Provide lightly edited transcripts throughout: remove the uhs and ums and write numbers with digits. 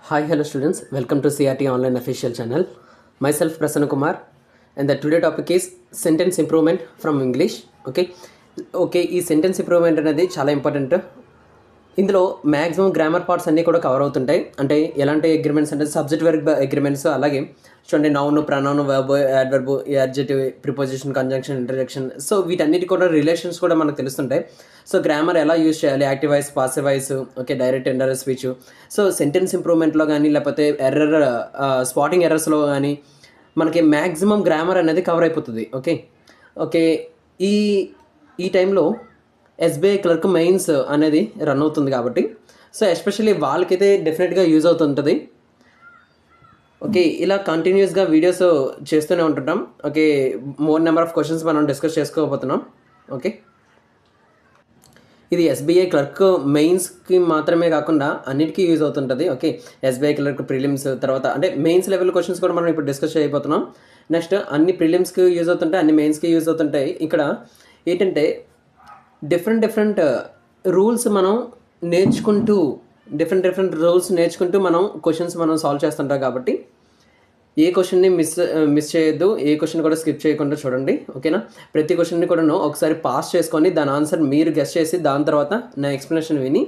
Hi, hello students. Welcome to CRT Online Official Channel. Myself Prasanna Kumar, and the today topic is sentence improvement from English. Okay, ఈ sentence improvement అనేది చాలా important. ఇందులో maximum grammar parts అన్నీ కూడా cover అవుతుంటాయి. అంటే ఎలాంటి agreements అంటే సబ్జెక్ట్ వర్క్ అగ్రిమెంట్స్, అలాగే చూడండి noun, pronoun, verb, adverb, adjective, preposition, conjunction, interjection. So వీటన్నిటి కూడా రిలేషన్స్ కూడా మనకు తెలుస్తుంటాయి. సో గ్రామర్ ఎలా యూజ్ చేయాలి, active voice, passive voice, okay, direct indirect speech. So sentence ఇంప్రూవ్మెంట్లో కానీ లేకపోతే స్పాటింగ్ ఎర్రర్స్లో కానీ మనకి మ్యాక్సిమం గ్రామర్ అనేది కవర్ అయిపోతుంది. ఓకే ఈ ఈ టైంలో ఎస్బీఐ క్లర్క్ మెయిన్స్ అనేది రన్ అవుతుంది కాబట్టి సో ఎస్పెషల్లీ వాళ్ళకైతే డెఫినెట్గా యూజ్ అవుతుంటుంది. ఇలా కంటిన్యూస్గా వీడియోస్ చేస్తూనే ఉంటుంటాం. మోర్ నెంబర్ ఆఫ్ క్వశ్చన్స్ మనం డిస్కస్ చేసుకోబోతున్నాం. ఇది ఎస్బీఐ క్లర్క్ మెయిన్స్కి మాత్రమే కాకుండా అన్నిటికీ యూజ్ అవుతుంటుంది. ఎస్బీఐ క్లర్క్ ప్రిలిమ్స్ తర్వాత అంటే మెయిన్స్ లెవెల్ క్వశ్చన్స్ కూడా మనం ఇప్పుడు డిస్కస్ చేయబోతున్నాం. నెక్స్ట్ అన్ని ప్రిలిమ్స్కి యూజ్ అవుతుంటాయి, అన్ని మెయిన్స్కి యూజ్ అవుతుంటాయి. ఇక్కడ ఏంటంటే డిఫరెంట్ రూల్స్ మనం నేర్చుకుంటూ డిఫరెంట్ రూల్స్ నేర్చుకుంటూ మనం క్వశ్చన్స్ మనం సాల్వ్ చేస్తుంటాం. కాబట్టి ఏ క్వశ్చన్ని మిస్ చేయొద్దు, ఏ క్వశ్చన్ కూడా స్కిప్ చేయకుండా చూడండి. ఓకేనా? ప్రతి క్వశ్చన్ని కూడా ఒకసారి పాస్ చేసుకొని దాని ఆన్సర్ మీరు గెస్ చేసి దాని తర్వాత నా ఎక్స్ప్లెనేషన్ విని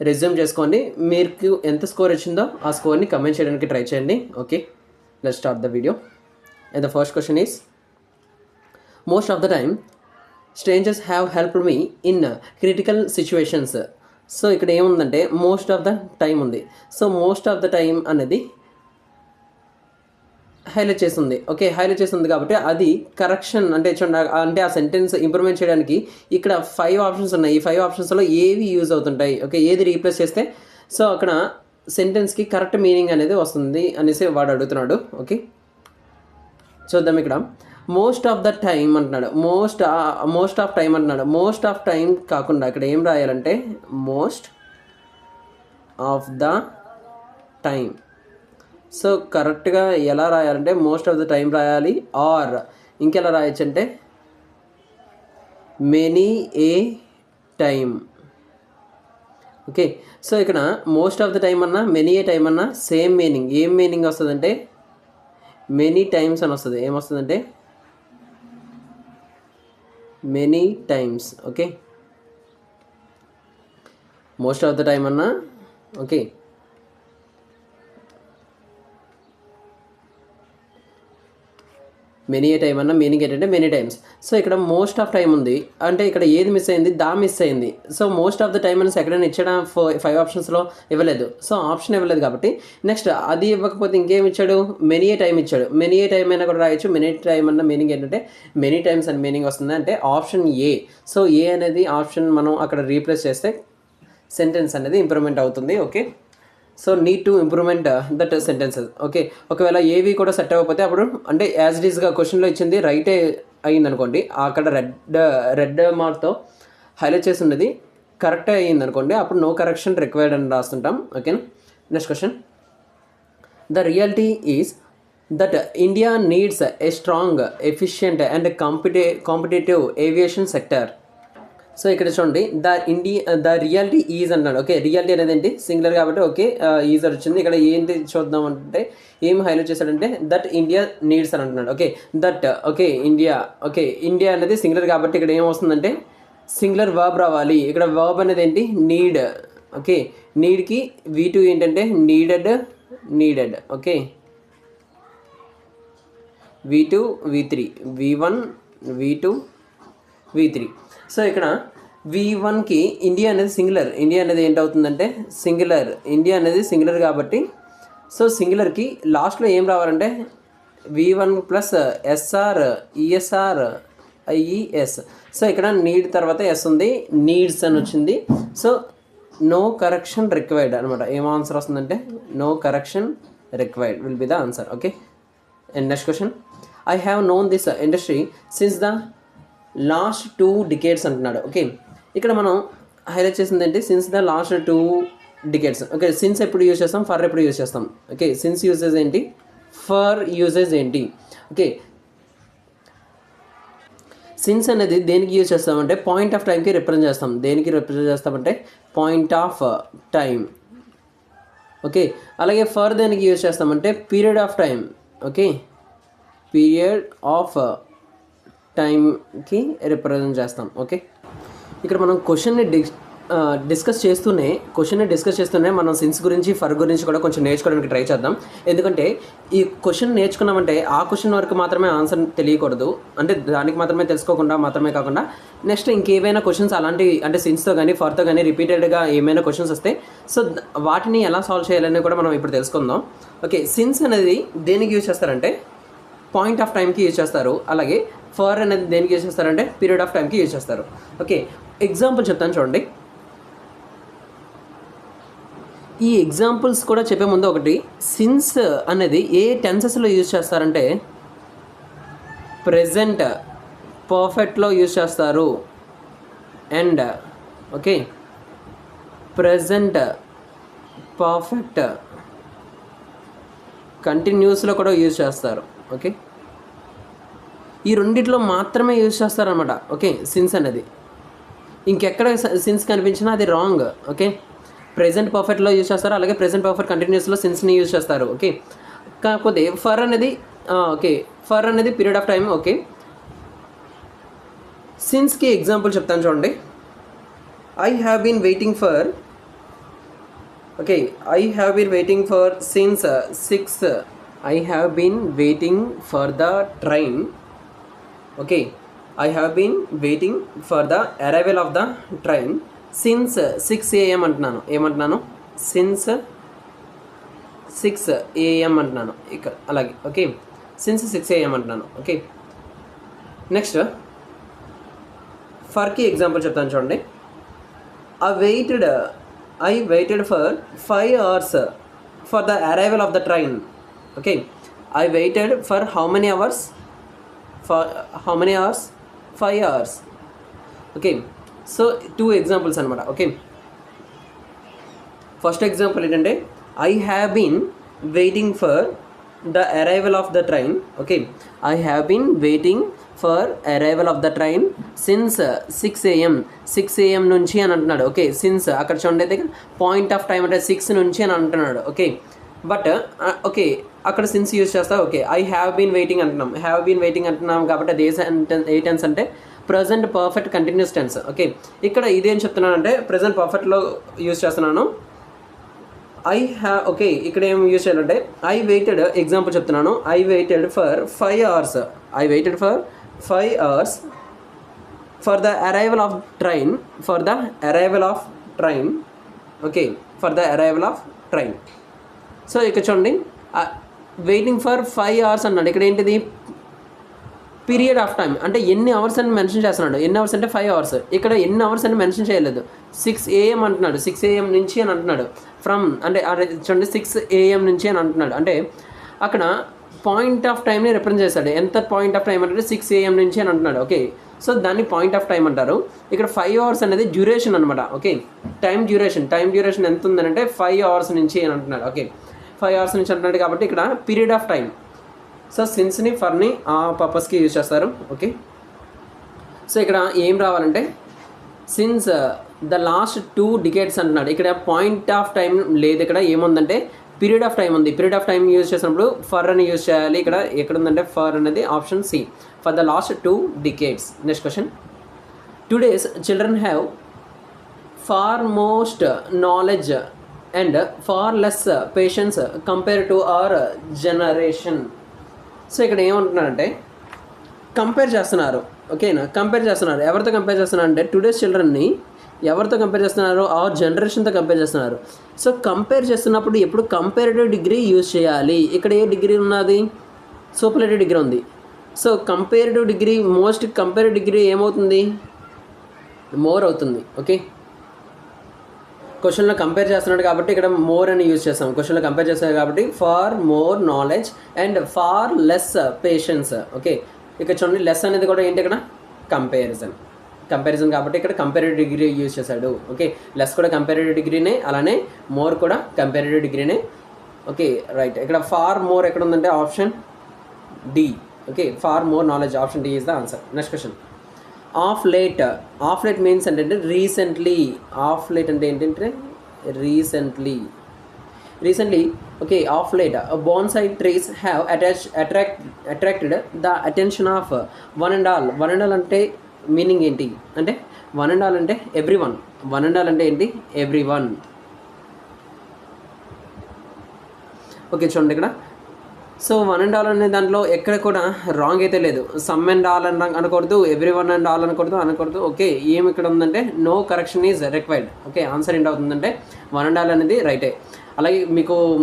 రెజ్యూమ్ చేసుకోండి. మీకు ఎంత స్కోర్ వచ్చిందో ఆ స్కోర్ని కమెంట్ చేయడానికి ట్రై చేయండి. Let's start the video. And the first question is, most of the time strangers have helped me in critical situations. So ఇక్కడ ఏముందంటే మోస్ట్ ఆఫ్ ద టైం ఉంది. So most of the time అనేది highlight చేస్తుంది. Highlight చేస్తుంది కాబట్టి అది correction అంటే అంటే ఆ సెంటెన్స్ ఇంప్రూవ్మెంట్ చేయడానికి ఇక్కడ 5 ఆప్షన్స్ ఉన్నాయి. ఈ 5 ఆప్షన్స్లో ఏవి యూజ్ అవుతుంటాయి, ఏది రీప్లేస్ చేస్తే సో అక్కడ సెంటెన్స్కి కరెక్ట్ మీనింగ్ అనేది వస్తుంది అనేసి వాడు అడుగుతున్నాడు. చూద్దాం. ఇక్కడ మోస్ట్ ఆఫ్ ద టైం అంటున్నాడు, మోస్ట్ ఆఫ్ టైం అంటున్నాడు. మోస్ట్ ఆఫ్ టైం కాకుండా ఇక్కడ ఏం రాయాలంటే most of the time. So కరెక్ట్గా ఎలా రాయాలంటే మోస్ట్ ఆఫ్ ద టైం రాయాలి, ఆర్ ఇంకెలా రాయొచ్చు అంటే మెనీ ఏ టైం. సో ఇక్కడ మోస్ట్ ఆఫ్ ద టైం అన్నా మెనీ ఏ టైం అన్నా సేమ్ మీనింగ్. ఏం మీనింగ్ వస్తుందంటే మెనీ టైమ్స్ అని వస్తుంది. ఏమొస్తుందంటే many times. Most of the time అన్నా మెనీ ఏ టైం అన్న మీనింగ్ ఏంటంటే మెనీ టైమ్స్. సో ఇక్కడ మోస్ట్ ఆఫ్ టైం ఉంది అంటే ఇక్కడ ఏది మిస్ అయింది, మిస్ అయింది. So most of the time అనేసి ఎక్కడైనా ఇచ్చాడా? 5 ఆప్షన్స్లో ఇవ్వలేదు. సో ఆప్షన్ ఇవ్వలేదు కాబట్టి నెక్స్ట్ అది ఇవ్వకపోతే ఇంకేం ఇచ్చాడు? మెనీ ఏ టైం ఇచ్చాడు. మెనీ ఏ టైం అయినా కూడా రాయొచ్చు. మెనీ టైం అన్న మీనింగ్ ఏంటంటే మెనీ టైమ్స్ అని మీనింగ్ వస్తుంది. అంటే ఆప్షన్ ఏ. సో ఏ అనేది ఆప్షన్ మనం అక్కడ రీప్లేస్ చేస్తే సెంటెన్స్ అనేది ఇంప్రూవ్మెంట్ అవుతుంది. So need to improvement that sentences. ఒకవేళ ఏవి కూడా సెట్ అవ్వకపోతే అప్పుడు అంటే యాజ్ ఇట్ ఈస్గా క్వశ్చన్లో ఇచ్చింది రైటే అయ్యిందనుకోండి, అక్కడ రెడ్ మార్క్తో హైలైట్ చేసి ఉన్నది కరెక్టే అయ్యిందనుకోండి, అప్పుడు నో కరెక్షన్ రిక్వైర్డ్ అని రాస్తుంటాం. Next question, the reality is that India needs a strong, efficient and competitive aviation sector. So ఇక్కడ చూడండి, ద రియాలిటీ ఈజ్ అన్నాడు. రియాలిటీ అనేది ఏంటి? సింగులర్ కాబట్టి ఈజ్ వచ్చింది. ఇక్కడ ఏంటి చూద్దాం అంటే ఏం హైలైట్ చేశాడంటే దట్ ఇండియా నీడ్స్ అని అంటున్నాడు. దట్ ఇండియా అనేది సింగులర్ కాబట్టి ఇక్కడ ఏం వస్తుందంటే సింగులర్ వర్బ్ రావాలి. ఇక్కడ వర్బ్ అనేది ఏంటి? నీడ్. నీడ్కి V2 ఏంటంటే needed. V2 V3, V1 V2 V3. So ఇక్కడ V1కి ఇండియా అనేది సింగులర్. ఇండియా అనేది ఏంటవుతుందంటే సింగులర్. ఇండియా అనేది సింగులర్ కాబట్టి సో సింగులర్కి లాస్ట్లో ఏం రావాలంటే V1 plus SR ESR IES. So ఇక్కడ నీడ్ తర్వాత ఎస్ ఉంది, నీడ్స్ అని వచ్చింది. సో నో కరెక్షన్ రిక్వైర్డ్ అనమాట. ఏం ఆన్సర్ వస్తుందంటే no correction required will be the answer. And next question, I have known this industry since the last 2 decades అంటున్నాడు. ఇక్కడ మనం హైలైట్ చేసింది ఏంటి? Since the last 2 decades. Since ఎప్పుడు యూజ్ చేస్తాం? ఫర్ ఎప్పుడు యూజ్ చేస్తాం? సిన్స్ యూజెస్ ఏంటి? ఫర్ యూజెస్ ఏంటి? సిన్స్ అనేది దేనికి యూజ్ చేస్తామంటే పాయింట్ ఆఫ్ టైంకి రిప్రజెంట్ చేస్తాం. దేనికి రిప్రజెంట్ చేస్తామంటే పాయింట్ ఆఫ్ టైం. ఓకే. అలాగే ఫర్ దేనికి యూజ్ చేస్తామంటే period of time. Okay, period of టైంకి రిప్రజెంట్ చేస్తాం. ఓకే, ఇక్కడ మనం క్వశ్చన్ని డిస్కస్ చేస్తూనే మనం సిన్స్ గురించి ఫర్ గురించి కూడా కొంచెం నేర్చుకోవడానికి ట్రై చేద్దాం. ఎందుకంటే ఈ క్వశ్చన్ నేర్చుకున్నామంటే ఆ క్వశ్చన్ వరకు మాత్రమే ఆన్సర్ తెలియకూడదు, అంటే దానికి మాత్రమే తెలుసుకోకుండా మాత్రమే కాకుండా నెక్స్ట్ ఇంకేమైనా క్వశ్చన్స్ అలాంటివి అంటే సిన్స్తో కానీ ఫర్తో కానీ రిపీటెడ్గా ఏమైనా క్వశ్చన్స్ వస్తే సో వాటిని ఎలా సాల్వ్ చేయాలని కూడా మనం ఇప్పుడు తెలుసుకుందాం. ఓకే, సిన్స్ అనేది దేనికి యూజ్ చేస్తారంటే పాయింట్ ఆఫ్ టైంకి యూజ్ చేస్తారు. అలాగే ఫర్ అనేది దేనికి యూజ్ చేస్తారంటే పీరియడ్ ఆఫ్ టైంకి యూజ్ చేస్తారు. ఓకే, ఎగ్జాంపుల్ చెప్తాను చూడండి. ఈ ఎగ్జాంపుల్స్ కూడా చెప్పే ముందు ఒకటి, సిన్స్ అనేది ఏ టెన్సెస్లో యూజ్ చేస్తారంటే ప్రెజెంట్ పర్ఫెక్ట్లో యూజ్ చేస్తారు అండ్ ఓకే ప్రెజెంట్ పర్ఫెక్ట్ కంటిన్యూస్లో కూడా యూజ్ చేస్తారు. ఓకే, ఈ రెండిట్లో మాత్రమే యూజ్ చేస్తారనమాట. ఓకే, సిన్స్ అనేది ఇంకెక్కడ సిన్స్ కనిపించినా అది రాంగ్. ఓకే, ప్రెజెంట్ పర్ఫెక్ట్లో యూజ్ చేస్తారు, అలాగే ప్రెజెంట్ పర్ఫెక్ట్ కంటిన్యూస్లో సిన్స్ని యూజ్ చేస్తారు. ఓకే, కాకపోతే ఫర్ అనేది ఓకే ఫర్ అనేది పీరియడ్ ఆఫ్ టైం. ఓకే, సిన్స్కి ఎగ్జాంపుల్ చెప్తాను చూడండి. I have been waiting for okay I have been waiting for since 6 I have been waiting for the train. Okay, I have been waiting for the arrival of the train since 6 AM అంటున్నాను. ఏమంటున్నాను? since 6 AM అంటున్నాను ఇక్కడ. అలాగే okay, since 6 AM అంటున్నాను. Okay, next ఫర్కి example చెప్తాను చూడండి. I waited for 5 hours for the arrival of the train. Okay, I waited for how many hours? 5 hours. Okay, so 2 examples అనమాట. Okay, first example ఏంటంటే I have been waiting for the arrival of the train. Okay, I have been waiting for arrival of the train since 6 AM 6 AM నుంచి అని అంటున్నాడు. Okay, since అక్కడ చూడండి point of time అంటే 6 నుంచి అని అంటున్నాడు. ఓకే, బట్ ఓకే అక్కడ సిన్స్ యూజ్ చేస్తా. Okay, I have been waiting అంటున్నాం కాబట్టి అది ఏ టెన్స్ అంటే present perfect continuous tense. Okay, ఇక్కడ ఇదేం చెప్తున్నానంటే ప్రజెంట్ పర్ఫెక్ట్లో యూజ్ చేస్తున్నాను. ఓకే, ఇక్కడ ఏం యూజ్ చేయాలంటే ఐ వెయిటెడ్ ఎగ్జాంపుల్ చెప్తున్నాను. I waited for 5 hours. I waited for 5 hours for the arrival of train. Okay, for the arrival of train. So ఇక్కడ చూడండి వెయిటింగ్ ఫర్ 5 hours అన్నాడు. ఇక్కడ ఏంటిది పీరియడ్ ఆఫ్ టైం అంటే ఎన్ని అవర్స్ అని మెన్షన్ చేస్తున్నాడు. ఎన్ని అవర్స్ అంటే 5 hours. ఇక్కడ ఎన్ని అవర్స్ అని మెన్షన్ చేయలేదు. 6 AM అంటున్నాడు. 6 AM నుంచి అని అంటున్నాడు. ఫ్రమ్ అంటే చూడండి 6 AM నుంచి అని అంటున్నాడు. అంటే అక్కడ పాయింట్ ఆఫ్ టైంని రిప్రజెంట్ చేశాడు. ఎంత పాయింట్ ఆఫ్ టైం అంటే 6 AM నుంచి అని అంటున్నాడు. ఓకే, సో దాన్ని పాయింట్ ఆఫ్ టైం అంటారు. ఇక్కడ 5 hours అనేది డ్యూరేషన్ అనమాట. ఓకే, టైం డ్యూరేషన్ ఎంత ఉందనంటే 5 hours నుంచి అని అంటున్నాడు. ఓకే, 5 hours నుంచి అంటున్నాడు కాబట్టి ఇక్కడ పీరియడ్ ఆఫ్ టైం. సో సిన్స్ని ఫర్ని ఆ పర్పస్కి యూజ్ చేస్తారు. ఓకే, సో ఇక్కడ ఏం రావాలంటే సిన్స్ ద లాస్ట్ 2 decades అంటున్నాడు. ఇక్కడ పాయింట్ ఆఫ్ టైం లేదు, ఇక్కడ ఏముందంటే పీరియడ్ ఆఫ్ టైం ఉంది. పీరియడ్ ఆఫ్ టైం యూజ్ చేసినప్పుడు ఫర్ అని యూజ్ చేయాలి. ఇక్కడ ఎక్కడుందంటే ఫర్ అనేది option C, for the last 2 decades. Next question, today's children have far most knowledge and far less patience compare to our generation. So ఇక్కడ ఏమంటున్నారంటే compare చేస్తున్నారు. ఓకేనా, కంపేర్ చేస్తున్నారు. ఎవరితో కంపేర్ చేస్తున్నారు అంటే టుడేస్ చిల్డ్రన్ని ఎవరితో కంపేర్ చేస్తున్నారు? అవర్ జనరేషన్తో కంపేర్ చేస్తున్నారు. సో కంపేర్ చేస్తున్నప్పుడు ఎప్పుడు కంపేరేటివ్ డిగ్రీ యూజ్ చేయాలి. ఇక్కడ ఏ డిగ్రీ ఉన్నది? సూపర్లేటివ్ డిగ్రీ ఉంది. So comparative degree most comparative degree ఏమవుతుంది? మోర్ అవుతుంది. ఓకే, క్వశ్చన్లో కంపేర్ చేస్తున్నాడు కాబట్టి ఇక్కడ మోర్ అని యూజ్ చేస్తాం. క్వశ్చన్లో కంపేర్ చేస్తాడు కాబట్టి far more knowledge and far less patience. Okay, ఇక్కడ చూడండి లెస్ అనేది కూడా ఏంటి ఇక్కడ కంపారిజన్ కాబట్టి ఇక్కడ కంపారేటివ్ డిగ్రీ యూజ్ చేశాడు. ఓకే, లెస్ కూడా కంపారేటివ్ డిగ్రీనే, అలానే మోర్ కూడా కంపారేటివ్ డిగ్రీనే. Okay, right. ఇక్కడ ఫార్ మోర్ ఎక్కడ ఉందంటే option D. Okay, far more knowledge, option D is the answer. Next question, of late means ఏంటంటే రీసెంట్లీ. ఆఫ్ లేట్ అంటే ఏంటంటే recently. Recently okay of late bonsai trees have attracted the attention of one and all అంటే meaning ఏంటి అంటే one and all అంటే everyone one and all అంటే ఏంటి everyone okay చూడండి ఇక్కడ సో వన్ అండ్ ఆల్ అనే దాంట్లో ఎక్కడ కూడా రాంగ్ అయితే లేదు సమ్ అండ్ ఆల్ అని అనకూడదు ఎవ్రీ వన్ అండ్ ఆల్ అనకూడదు ఓకే ఏం ఇక్కడ ఉందంటే no correction is required okay answer ఏంటవుతుందంటే వన్ అండ్ ఆల్ అనేది రైటే అలాగే మీకు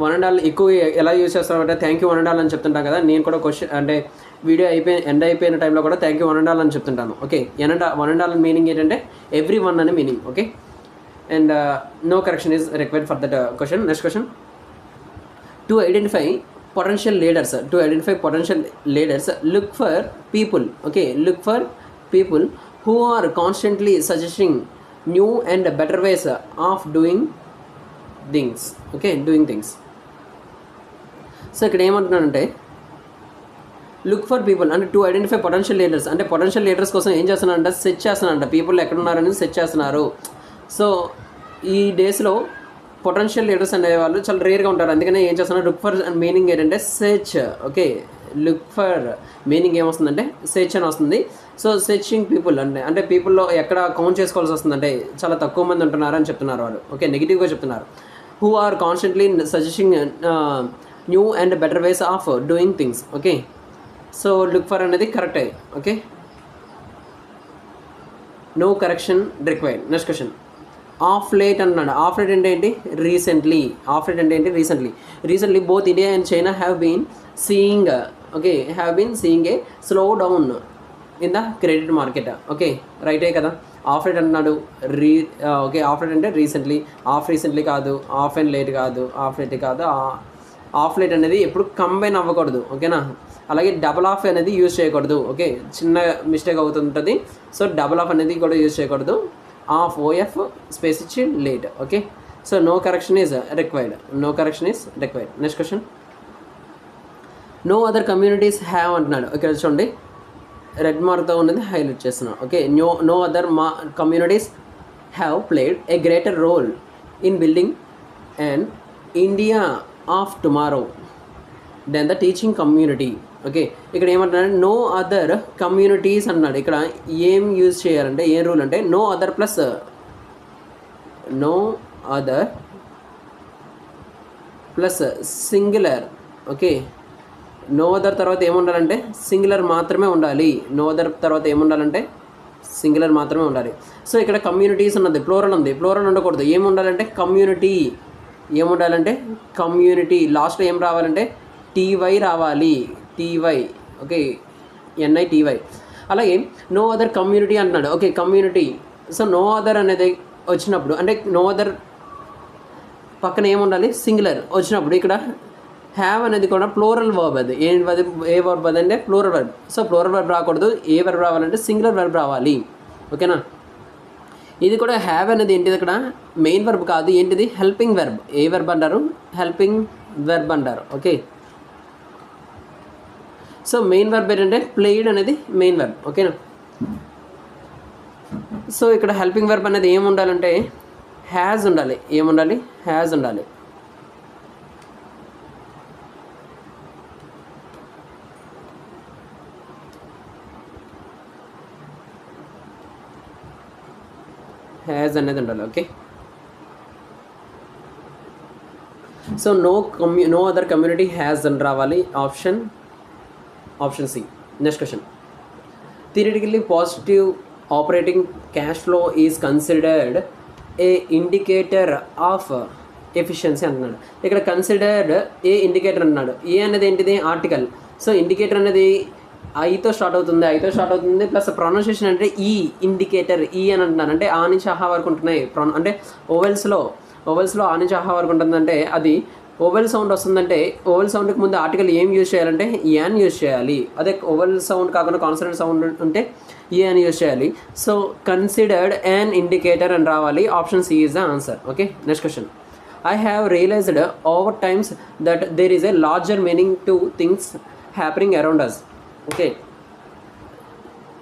వన్ అండ్ ఆల్ ఎక్కువ ఎలా యూజ్ చేస్తామంటే thank you one and all అని చెప్తుంటాం కదా నేను కూడా క్వశ్చన్ అంటే వీడియో ఎండ్ అయిపోయిన టైంలో కూడా thank you one and all అని చెప్తుంటాను okay one and all meaning ఏంటంటే ఎవ్రీ వన్ అనే meaning okay and no correction is required for that question next question to identify potential leaders look for people who are constantly suggesting new and better ways of doing things so ఇక్కడ ఏమంటున్నానంటే look for people అంటే to identify potential leaders అంటే potential leaders కోసం ఏం చేస్తున్నారంటే search చేస్తున్నారంట people ఎక్కడ ఉన్నారని సెర్చ్ చేస్తున్నారు సో ఈ డేస్లో పొటెన్షియల్ లీడర్స్ అనే వాళ్ళు చాలా రేర్గా ఉంటారు అందుకనే ఏం చేస్తున్నారు లుక్ ఫర్ మీనింగ్ ఏంటంటే search okay look for meaning ఏమొస్తుందంటే సెర్చ్ అని వస్తుంది సో సెర్చింగ్ పీపుల్ అంటే పీపుల్లో ఎక్కడ కౌంట్ చేసుకోవాల్సి వస్తుందంటే చాలా తక్కువ మంది ఉంటున్నారు అని చెప్తున్నారు వాళ్ళు ఓకే నెగిటివ్గా చెప్తున్నారు who are constantly suggesting new and better ways of doing things okay so look for అనేది కరెక్టే okay no correction required next question of late అన్నాడు ఆఫ్ లేట్ అంటే ఏంటి recently both India and China have been seeing a slow down in the credit market okay రైటే కదా of late అన్నాడు okay of late అంటే recently కాదు of and late కాదు of late అనేది ఎప్పుడు కంబైన్ అవ్వకూడదు ఓకేనా అలాగే డబుల్ ఆఫ్ అనేది యూజ్ చేయకూడదు ఓకే చిన్న మిస్టేక్ అవుతుంటుంది సో డబుల్ ఆఫ్ అనేది కూడా యూజ్ చేయకూడదు ఆఫ్ ఓఎఫ్ స్పేస్ ఇచ్చి late okay so no correction is required next question no other communities have అంటున్నాడు ఇక్కడ చూడండి రెడ్ మార్క్తో ఉన్నది హైలైట్ చేస్తున్నాడు okay no other communities have played a greater role in building and India of tomorrow then the teaching community okay ఇక్కడ ఏమంటున్నాడు no other communities అన్నాడు ఇక్కడ ఏం యూజ్ చేయాలంటే ఏం రూల్ అంటే no other plus singular okay no other తర్వాత ఏముండాలంటే సింగులర్ మాత్రమే ఉండాలి సో ఇక్కడ కమ్యూనిటీస్ ఉన్నది ప్లోరల్ ఉండకూడదు ఏముండాలంటే కమ్యూనిటీ లాస్ట్లో ఏం రావాలంటే టీవై రావాలి ఓకే NITY అలాగే నో అదర్ కమ్యూనిటీ అంటున్నాడు okay community so no other అనేది వచ్చినప్పుడు అంటే నో అదర్ పక్కన ఏముండాలి సింగులర్ వచ్చినప్పుడు ఇక్కడ హ్యావ్ అనేది కూడా ప్లోరల్ వర్బ్ అది ఏ వర్బ్ అది అంటే plural verb so plural verb రాకూడదు ఏ వర్బ్ రావాలంటే సింగులర్ వర్బ్ రావాలి ఓకేనా ఇది కూడా హ్యావ్ అనేది ఏంటిది ఇక్కడ మెయిన్ వర్బ్ కాదు ఏంటిది హెల్పింగ్ వెర్బ్ ఏ వెర్బ్ అంటారు హెల్పింగ్ వెర్బ్ అంటారు ఓకే సో మెయిన్ వెర్బ్ ఏంటంటే ప్లేడ్ అనేది మెయిన్ వెర్బ్ ఓకేనా సో ఇక్కడ హెల్పింగ్ వెర్బ్ అనేది ఏముండాలంటే హ్యాజ్ ఉండాలి హ్యాజ్ ఉండాలి అనేది ఉండాలి okay so no other community has అని రావాలి option C next question theoretically positive operating cash flow is considered a indicator of efficiency అంటున్నాడు ఇక్కడ కన్సిడర్డ్ ఏ ఇండికేటర్ అన్నాడు ఏ అనేది ఏంటిది ఆర్టికల్ సో ఇండికేటర్ అనేది ఐతో స్టార్ట్ అవుతుంది ప్లస్ ప్రొనౌన్సియేషన్ అంటే ఈ ఇండికేటర్ ఈ అని అంటున్నాను అంటే ఆ నుంచి ఆహా వరకు ఉంటున్నాయి అంటే ఓవెల్స్లో ఆ నుంచి ఆహా వరకు ఉంటుందంటే అది ఓవెల్ సౌండ్ వస్తుందంటే ఓవెల్ సౌండ్కి ముందు ఆర్టికల్ ఏం యూజ్ చేయాలంటే యాన్ యూజ్ చేయాలి అదే ఓవెల్ సౌండ్ కాకుండా కాన్సనెంట్ సౌండ్ ఉంటే ఏ అని యూజ్ చేయాలి సో కన్సిడర్డ్ యాన్ ఇండికేటర్ అని రావాలి option C is the answer okay next question I have realised over times that there is a larger meaning to things happening around us okay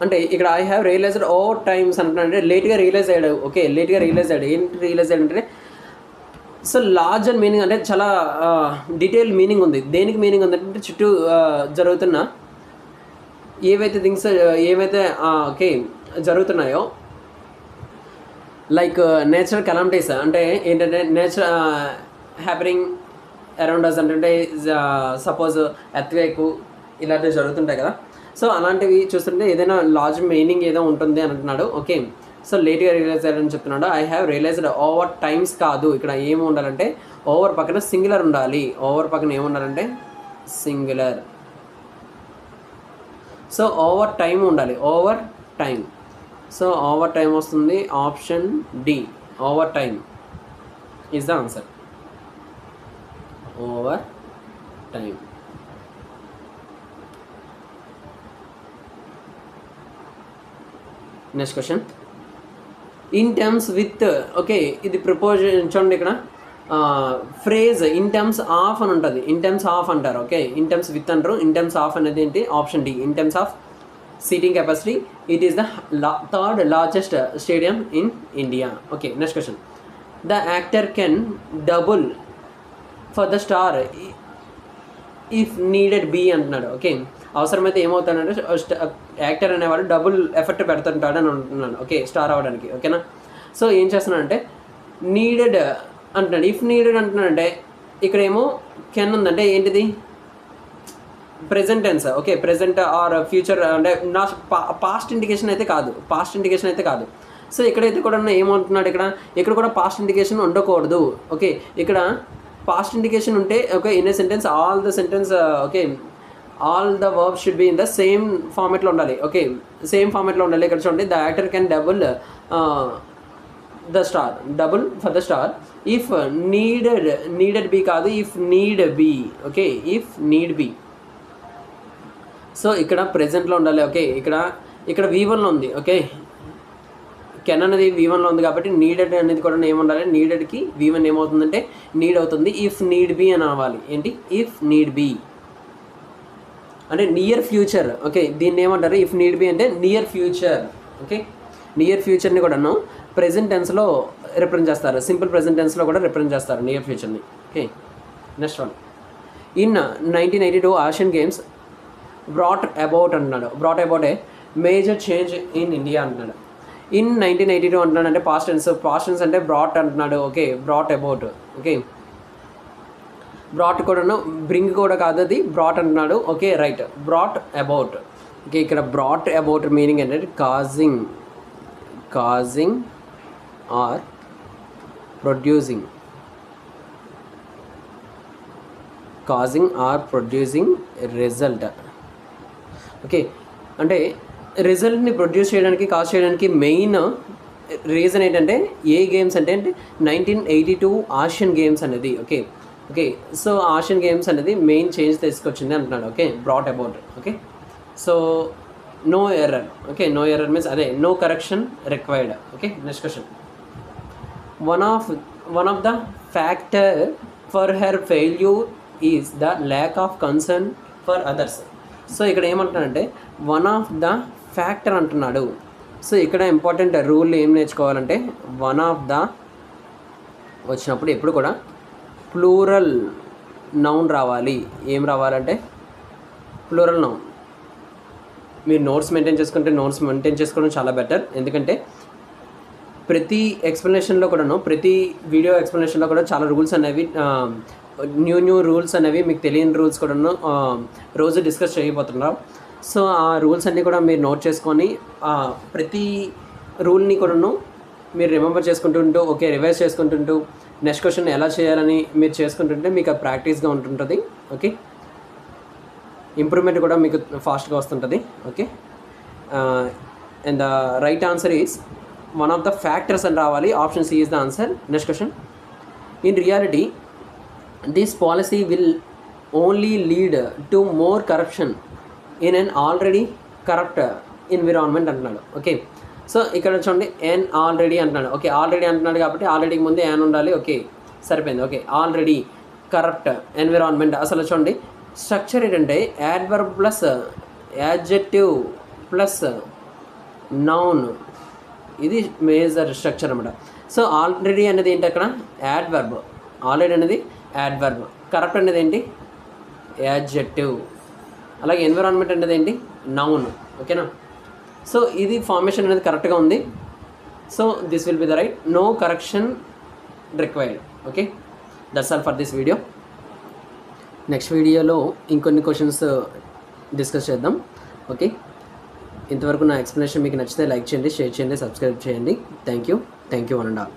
అంటే ఇక్కడ I have realised over times అంటున్నాడంటే లేట్గా realise అయ్యాడు okay ఏంటి realise అయ్యాడు అంటే so large and meaning అంటే చాలా డీటెయిల్ మీనింగ్ ఉంది. దేనికి మీనింగ్ ఉందంటే చుట్టూ జరుగుతున్న ఏవైతే థింగ్స్ ఏవైతే ఓకే జరుగుతున్నాయో, లైక్ నేచురల్ కెలామిటీస్ అంటే ఏంటంటే హ్యాపెనింగ్ అరౌండ్ అస్ అంటే సపోజ్ ఎర్త్క్వేక్ ఇలాంటివి జరుగుతుంటాయి కదా. సో అలాంటివి చూస్తుంటే ఏదైనా లార్జ్ మీనింగ్ ఏదో ఉంటుంది అని అంటున్నాడు. ఓకే, సో లేట్గా రియలైజ్ అయ్యారని చెప్తున్నాడు. I have realised over times కాదు, ఇక్కడ ఏమి ఉండాలంటే ఓవర్ పక్కన సింగులర్ ఉండాలి. ఓవర్ పక్కన ఏముండాలంటే సింగులర్. సో ఓవర్ టైం ఉండాలి, over time. So over time వస్తుంది option D, over time is the answer. Over time. Next question, in terms with. Okay, ఇది ప్రపోజ్ చూడండి ఇక్కడ ఫ్రేజ్ ఇన్ టర్మ్స్ ఆఫ్ అని ఉంటుంది. ఇన్ టర్మ్స్ ఆఫ్ అంటారు. Okay, in terms with అంటారు. In terms of అనేది ఏంటి? Option D, in terms of seating capacity it is the third largest stadium in India. Okay, next question, the actor can double for the star if needed be అంటున్నాడు. Okay, అవసరమైతే ఏమవుతాడంటే actor అనేవాడు double effort పెడుతుంటాడు అని అంటున్నాడు. Okay, star అవ్వడానికి. ఓకేనా, so ఏం చేస్తున్నాడంటే నీడెడ్ అంటున్నాడు. ఇఫ్ నీడెడ్ అంటున్నాడంటే ఇక్కడేమో కెన్ ఉందంటే ఏంటిది? Present tense. Okay, present or future అంటే నా పాస్ట్ ఇండికేషన్ అయితే కాదు, పాస్ట్ ఇండికేషన్ అయితే కాదు. సో ఇక్కడైతే కూడా ఏమంటున్నాడు, ఇక్కడ కూడా పాస్ట్ ఇండికేషన్ ఉండకూడదు. ఓకే, ఇక్కడ పాస్ట్ ఇండికేషన్ ఉంటే okay in a sentence all the sentence okay all the verb should be in the same ఫార్మేట్లో ఉండాలి. ఓకే, సేమ్ ఫార్మేట్లో ఉండాలి. ఇక్కడ చూడండి, the actor can double the star, double for the star if needed be కాదు, if need be. Okay, if need be. So ఇక్కడ ప్రెజెంట్లో ఉండాలి. ఓకే, ఇక్కడ V1లో ఉంది. ఓకే, కెన్ అనేది V1లో ఉంది కాబట్టి నీడెడ్ అనేది కూడా ఏముండాలి? నీడెడ్కి V1 ఏమవుతుందంటే నీడ్ అవుతుంది. ఇఫ్ నీడ్ బి అని అవ్వాలి. ఏంటి? ఇఫ్ నీడ్ బి అంటే నియర్ ఫ్యూచర్. ఓకే, దీన్ని ఏమంటారు? ఇఫ్ నీడ్ బి అంటే నియర్ ఫ్యూచర్. ఓకే, నియర్ ఫ్యూచర్ని కూడాను ప్రెజెంట్ టెన్స్లో రిప్రజెంట్ చేస్తారు, సింపుల్ ప్రెజెంట్ టెన్స్లో కూడా రిప్రజెంట్ చేస్తారు నియర్ ఫ్యూచర్ని. Okay, next one, in 1982 Asian games brought about అంటున్నాడు. Brought about a major change in India అంటున్నాడు. ఇన్ 1982 అంటున్నాడు అంటే పాస్ట్ టెన్స్ అంటే బ్రాట్ అంటున్నాడు. Okay, brought about. Okay, brought కూడాను బ్రింగ్ కూడా కాదు, అది బ్రాట్ అంటున్నాడు. Okay, right, brought about. Okay, ఇక్కడ బ్రాట్ అబౌట్ మీనింగ్ ఏంటంటే causing or producing result. Okay, అంటే రిజల్ట్ని ప్రొడ్యూస్ చేయడానికి, కాజ్ చేయడానికి మెయిన్ రీజన్ ఏంటంటే ఏ గేమ్స్ అంటే 1982 ఆసియన్ గేమ్స్ అనేది. ఓకే, సో ఆసియన్ గేమ్స్ అనేది మెయిన్ చేంజ్ తీసుకొచ్చింది అంటున్నాడు. Okay, brought about. Okay, so no error. Okay, no error means అదే no correction required. Okay, next question, one of the factor for her failure is the lack of concern for others. So ఇక్కడ ఏమంటున్నాడంటే one of the factor అంటున్నాడు. So ఇక్కడ important rule ఏం నేర్చుకోవాలంటే one of the వచ్చినప్పుడు ఎప్పుడు కూడా plural noun రావాలి. ఏం రావాలంటే ప్లూరల్ నౌన్. మీరు నోట్స్ మెయింటైన్ చేసుకోవడం చాలా బెటర్. ఎందుకంటే ప్రతి ఎక్స్ప్లెనేషన్లో కూడాను, ప్రతి వీడియో ఎక్స్ప్లెనేషన్లో కూడా చాలా రూల్స్ అనేవి న్యూ రూల్స్ అనేవి, మీకు తెలియని రూల్స్ కూడాను రోజు డిస్కస్ చేయబోతున్నాం. సో ఆ రూల్స్ అన్నీ కూడా మీరు నోట్ చేసుకొని ప్రతి రూల్ని కూడాను మీరు రిమెంబర్ చేసుకుంటుంటూ ఓకే రివైజ్ చేసుకుంటుంటూ నెక్స్ట్ క్వశ్చన్ ఎలా చేయాలని మీరు చేసుకుంటుంటే మీకు అది ప్రాక్టీస్గా ఉంటుంటుంది. ఓకే, ఇంప్రూవ్మెంట్ కూడా మీకు ఫాస్ట్గా వస్తుంటుంది. Okay, and the right answer is one of the factors అని రావాలి. Option C is the answer. Next question, in reality this policy will only lead to more corruption in an already corrupt environment అంటున్నాడు. Okay, so ఇక్కడ చూడండి an already అంటున్నాడు. Okay, already అంటున్నాడు కాబట్టి ఆల్రెడీకి ముందే యాన్ ఉండాలి. ఓకే, సరిపోయింది. Okay, already corrupt environment. అసలు చూడండి స్ట్రక్చర్ ఏంటంటే adverb plus adjective plus noun, ఇది మేజర్ స్ట్రక్చర్ అనమాట. సో ఆల్రెడీ అనేది ఏంటి? అక్కడ యాడ్వర్బ్, ఆల్రెడీ అనేది యాడ్వర్బ్, కరప్ట్ అనేది ఏంటి యాడ్జెక్టివ్, అలాగే ఎన్విరాన్మెంట్ అనేది ఏంటి నౌన్. ఓకేనా, సో ఇది ఫార్మేషన్ అనేది కరెక్ట్గా ఉంది. So this will be the right, no correction required. Okay, that's all for this video. Next వీడియోలో ఇంకొన్ని క్వశ్చన్స్ డిస్కస్ చేద్దాం. ఓకే, ఇంతవరకు నా ఎక్స్ప్లెనేషన్ మీకు నచ్చితే లైక్ చేయండి, షేర్ చేయండి, సబ్స్క్రైబ్ చేయండి. Thank you one and all.